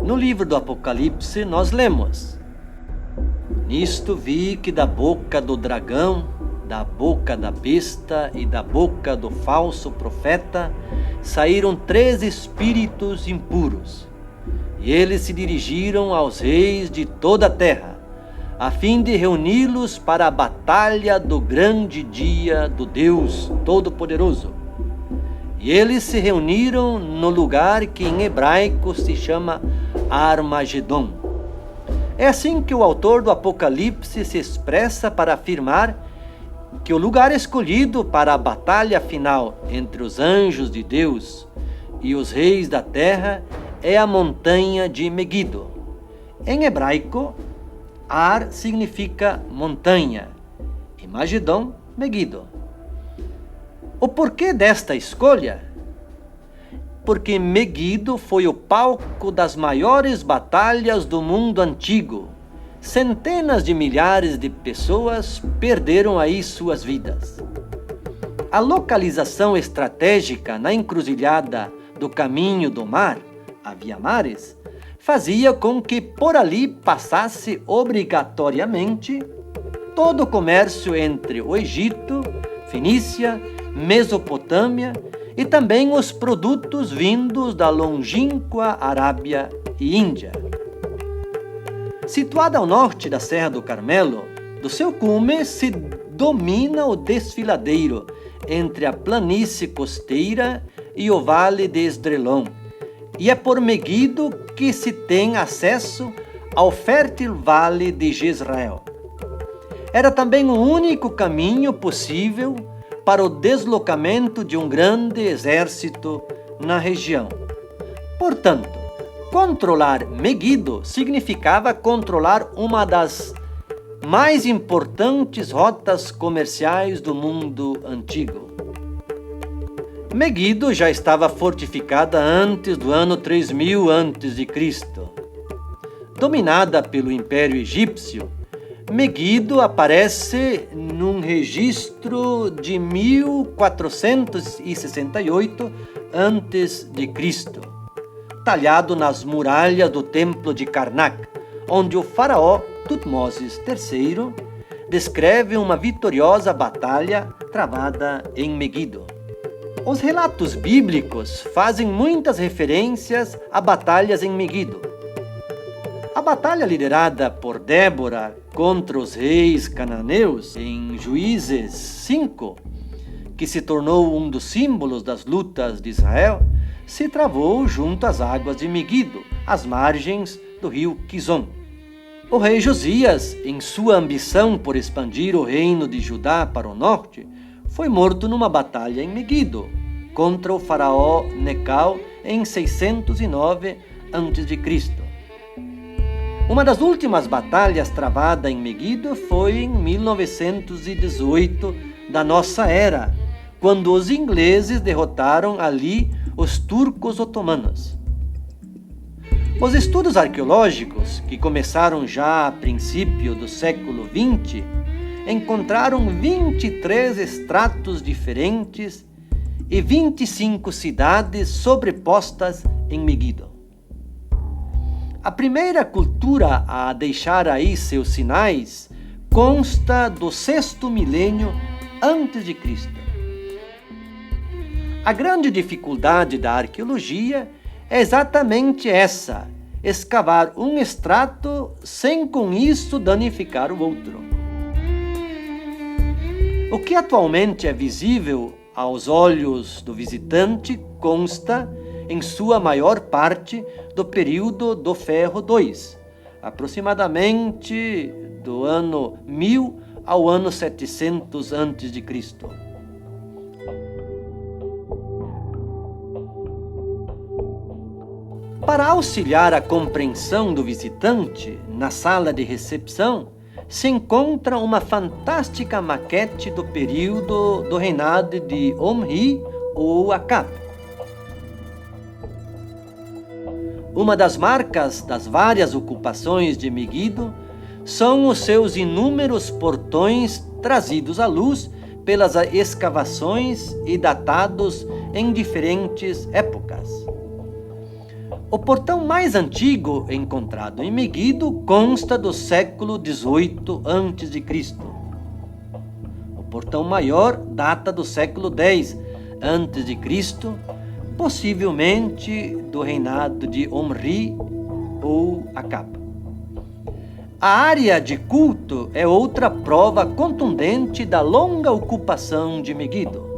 No livro do Apocalipse nós lemos: Nisto vi que da boca do dragão, da boca da besta e da boca do falso profeta saíram 3 espíritos impuros. E eles se dirigiram aos reis de toda a terra, a fim de reuni-los para a batalha do grande dia do Deus Todo-Poderoso. E eles se reuniram no lugar que em hebraico se chama Armagedon. É assim que o autor do Apocalipse se expressa para afirmar que o lugar escolhido para a batalha final entre os anjos de Deus e os reis da terra é a montanha de Megido. Em hebraico, Ar significa montanha e Magedon, Megido. O porquê desta escolha? Porque Megido foi o palco das maiores batalhas do mundo antigo. Centenas de milhares de pessoas perderam aí suas vidas. A localização estratégica na encruzilhada do caminho do mar, a Via Maris, fazia com que por ali passasse obrigatoriamente todo o comércio entre o Egito, Fenícia, Mesopotâmia e também os produtos vindos da longínqua Arábia e Índia. Situada ao norte da Serra do Carmelo, do seu cume se domina o desfiladeiro entre a planície costeira e o vale de Esdrelon, e é por Megido que se tem acesso ao fértil vale de Jezreel. Era também o único caminho possível para o deslocamento de um grande exército na região. Portanto, controlar Megido significava controlar uma das mais importantes rotas comerciais do mundo antigo. Megido já estava fortificada antes do ano 3000 a.C. Dominada pelo Império Egípcio, Megido aparece num registro de 1468 a.C., talhado nas muralhas do Templo de Karnak, onde o faraó Tutmoses III descreve uma vitoriosa batalha travada em Megido. Os relatos bíblicos fazem muitas referências a batalhas em Megido. A batalha liderada por Débora contra os reis cananeus em Juízes 5, que se tornou um dos símbolos das lutas de Israel, se travou junto às águas de Megido, às margens do rio Quizon. O rei Josias, em sua ambição por expandir o reino de Judá para o norte, foi morto numa batalha em Megido, contra o faraó Necal em 609 a.C. Uma das últimas batalhas travada em Megido foi em 1918 da nossa era, quando os ingleses derrotaram ali os turcos otomanos. Os estudos arqueológicos, que começaram já a princípio do século XX, encontraram 23 estratos diferentes e 25 cidades sobrepostas em Megido. A primeira cultura a deixar aí seus sinais consta do 6º milênio antes de Cristo. A grande dificuldade da arqueologia é exatamente essa: escavar um estrato sem com isso danificar o outro. O que atualmente é visível aos olhos do visitante consta, em sua maior parte, do período do Ferro II, aproximadamente do ano 1000 ao ano 700 a.C. Para auxiliar a compreensão do visitante, na sala de recepção, se encontra uma fantástica maquete do período do reinado de Omri ou Acab. Uma das marcas das várias ocupações de Megido são os seus inúmeros portões trazidos à luz pelas escavações e datados em diferentes épocas. O portão mais antigo encontrado em Meguido consta do século XVIII a.C. O portão maior data do século X a.C., possivelmente do reinado de Omri ou Acab. A área de culto é outra prova contundente da longa ocupação de Meguido.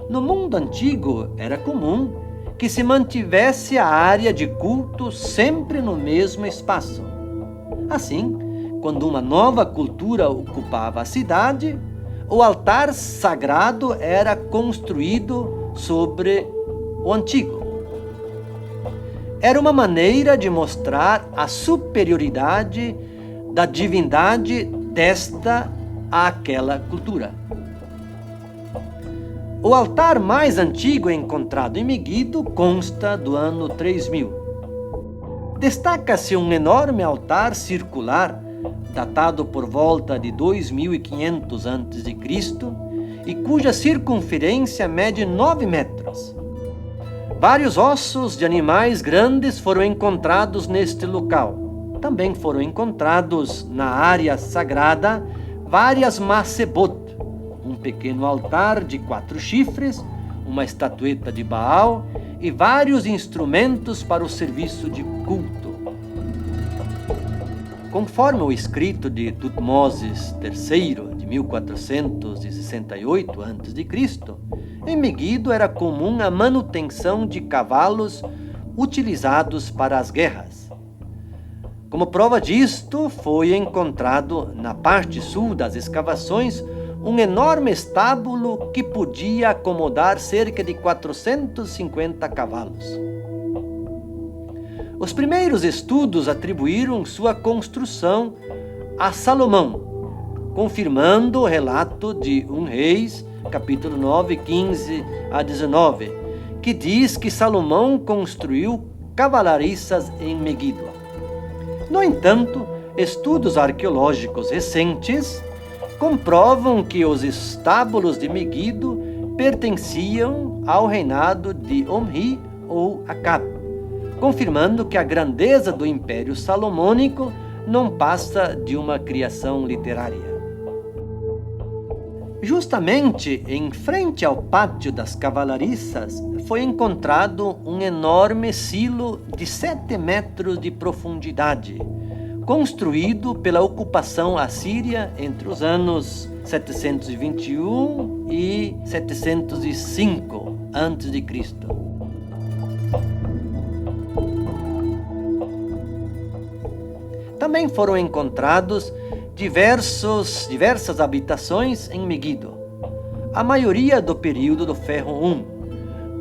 No mundo antigo era comum que se mantivesse a área de culto sempre no mesmo espaço. Assim, quando uma nova cultura ocupava a cidade, o altar sagrado era construído sobre o antigo. Era uma maneira de mostrar a superioridade da divindade desta àquela cultura. O altar mais antigo encontrado em Meguido consta do ano 3000. Destaca-se um enorme altar circular, datado por volta de 2500 a.C., e cuja circunferência mede 9 metros. Vários ossos de animais grandes foram encontrados neste local. Também foram encontrados na área sagrada várias macebot, um pequeno altar de 4 chifres, uma estatueta de Baal e vários instrumentos para o serviço de culto. Conforme o escrito de Tutmoses III, de 1468 a.C., em Meguido era comum a manutenção de cavalos utilizados para as guerras. Como prova disto, foi encontrado na parte sul das escavações um enorme estábulo que podia acomodar cerca de 450 cavalos. Os primeiros estudos atribuíram sua construção a Salomão, confirmando o relato de 1 Reis, capítulo 9, 15 a 19, que diz que Salomão construiu cavalariças em Meguido. No entanto, estudos arqueológicos recentes comprovam que os estábulos de Meguido pertenciam ao reinado de Omri ou Acab, confirmando que a grandeza do Império Salomônico não passa de uma criação literária. Justamente em frente ao pátio das cavalariças foi encontrado um enorme silo de 7 metros de profundidade, construído pela ocupação assíria entre os anos 721 e 705 a.C. Também foram encontrados diversas habitações em Meguido, a maioria do período do Ferro I,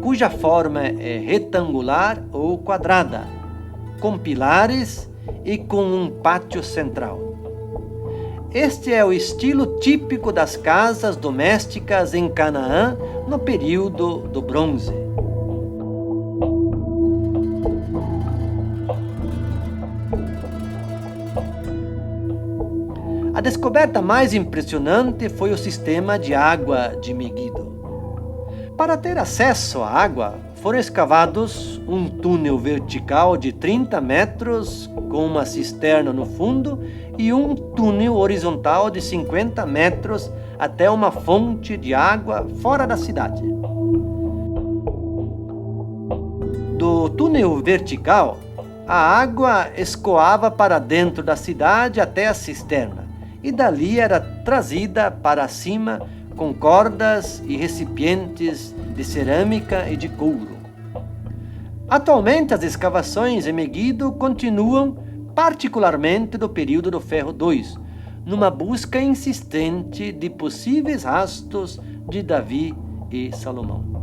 cuja forma é retangular ou quadrada, com pilares e com um pátio central. Este é o estilo típico das casas domésticas em Canaã no período do Bronze. A descoberta mais impressionante foi o sistema de água de Meguido. Para ter acesso à água, foram escavados um túnel vertical de 30 metros com uma cisterna no fundo e um túnel horizontal de 50 metros até uma fonte de água fora da cidade. Do túnel vertical, a água escoava para dentro da cidade até a cisterna, e dali era trazida para cima com cordas e recipientes de cerâmica e de couro. Atualmente, as escavações em Meguido continuam, particularmente do período do Ferro II, numa busca insistente de possíveis rastros de Davi e Salomão.